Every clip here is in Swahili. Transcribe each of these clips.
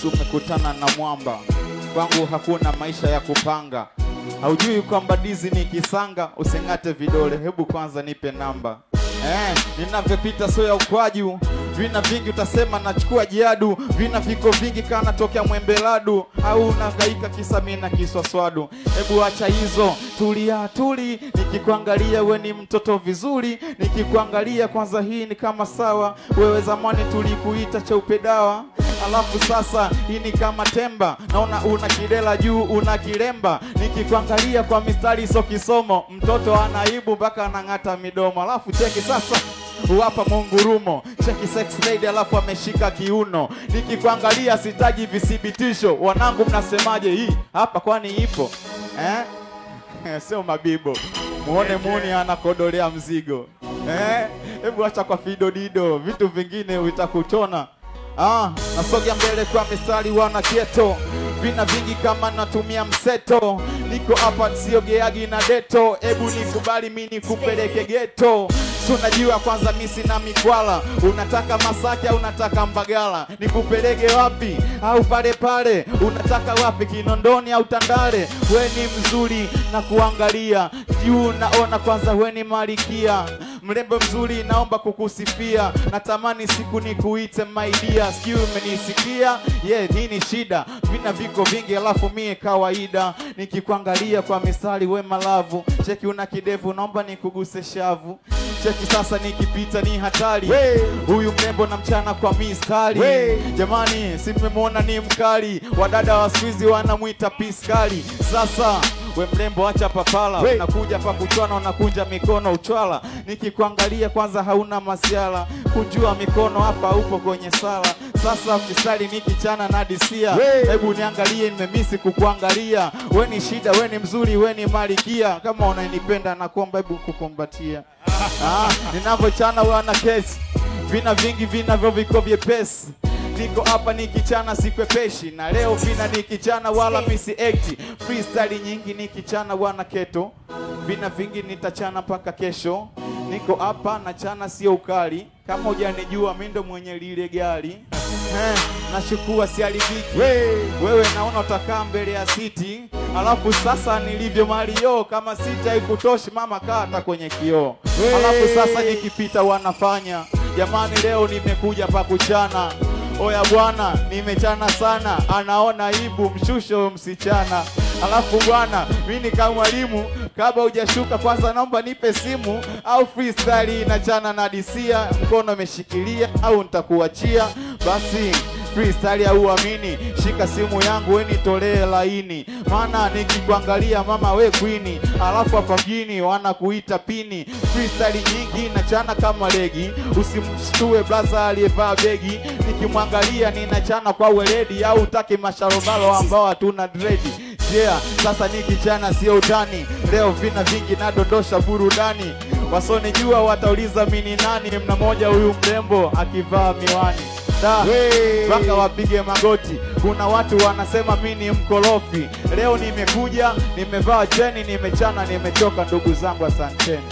Basi umekutana na mwamba. Kwangu hakuna maisha ya kupanga. Haujui kwamba dizi ni kisanga. Usengate vidole, hebu kwanza nipe namba. Ninavyopita so ya ukwaju. Vina vingi utasema nachukua jiadu. Vina viko vingi kana tokea Mwembeladu. Au unagaika kisa mina kiswaswadu. Hebu acha hizo, tulia tuli. Nikikuangalia we ni mtoto vizuri. Nikikuangalia kwanza hii ni kama sawa. Wewe zamani tulikuita cheupe dawa. Alafu sasa hii ni kama temba. Naona una kidela juu una kilemba. Nikikuangalia kwa mistari so kisomo. Mtoto anaibu mpaka anang'ata midomo. Alafu cheki sasa uwapa mungurumo. Cheki sex lady alafu ameshika kiuno. Nikikuangalia sitaji visibitisho. Wanangu mnasemaje hii? Hapa kwani ipo? Sio mabibo. Muone muni anakodolea mzigo. Hebu acha kwa fido dido. Vitu vingine utakuchona. Nasogea mbele kwa mistari wana keto. Vina vingi kama natumia mseto. Niko hapa siogeagi na deto. Ebu nikubali mimi nikupeleke ghetto. So najua kwanza mimi sina mikwala. Unataka Masaki au unataka Mbagala? Nikupeleke wapi? Au pale pale? Unataka wapi? Kinondoni au Tandale? We ni mzuri na kuangalia. Juu naona kwanza we ni malikia. Mrembo mzuri naomba kukusifia. Natamani siku nikuite my dear. Sikiu umenisikia? Nini shida? Vina viko vingi alafu mie kawaida. Nikikuangalia kwa mistari we malavu. Cheki una kidevu naomba nikuguse shavu. Cheki sasa nikipita ni hatari. Huyu mrembo na mchana kwa mistari. Jamani si mmemwona ni mkali. Wadada wa squeeze wanamuita piskali. Sasa we mrembo acha papala. Unakuja pa kuchwana unakunja mikono uchwala. Nikikuangalia kwanza hauna masiala. Kunjua mikono hapa upo kwenye sala. Sasa fisali nikichana na disia. Hebu niangalie nimemisi kukuangalia. We ni shida, we ni mzuri, we ni malikia. Kama unanipenda na kuomba hebu kukumbatia. Ninavyochana wana kesi. Vina vingi vinavyo viko vyepesi. Niko hapa nikichana sikwepeshi. Na leo vina nikichana wala misi ekti. Freestyle nyingi nikichana wana keto. Vina vingi nitachana mpaka kesho. Niko hapa na chana sio ukali. Kama hujanijua mimi ndo mwenye lile gari. Nashukua sialibiki. Wewe naona utakaa mbele ya siti. Alafu sasa nilivyo Mario. Kama sita haikutoshi mama kata kwenye kioo. Alafu sasa nikipita wanafanya. Jamani leo nimekuja pa kuchana. Oya bwana nimechana sana. Anaona ibu mshusho msichana. Alafu bwana mimi kama mwalimu. Kabla hujashuka kwanza naomba nipe simu. Au freestyle inachana na disia. Mkono umeshikilia au nitakuachia. Basi freestyle au amini. Shika simu yangu we nitolee laini. Maana nikikuangalia mama we queen. Alafu hapa mjini wanakuita pini. Freestyle nyingi nachana kama legi. Usimshtue blaza aliyevaa begi. Nikimwangalia ninachana kwa weledi. Au utaki masharobalo ambao hatuna dredi. Sasa nikichana sio utani. Leo vina vingi na dondosha burudani. Wasonijua watauliza mini nani. Mna moja huyu mrembo akivaa miwani. Baka wapige magoti. Kuna watu wanasema mimi ni mkorofi. Leo nimekuja, nimevaa cheni, nimechana, nimechoka ndugu zangu asanteni.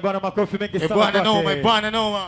Bwana makofi mengi sana. Bwana noma.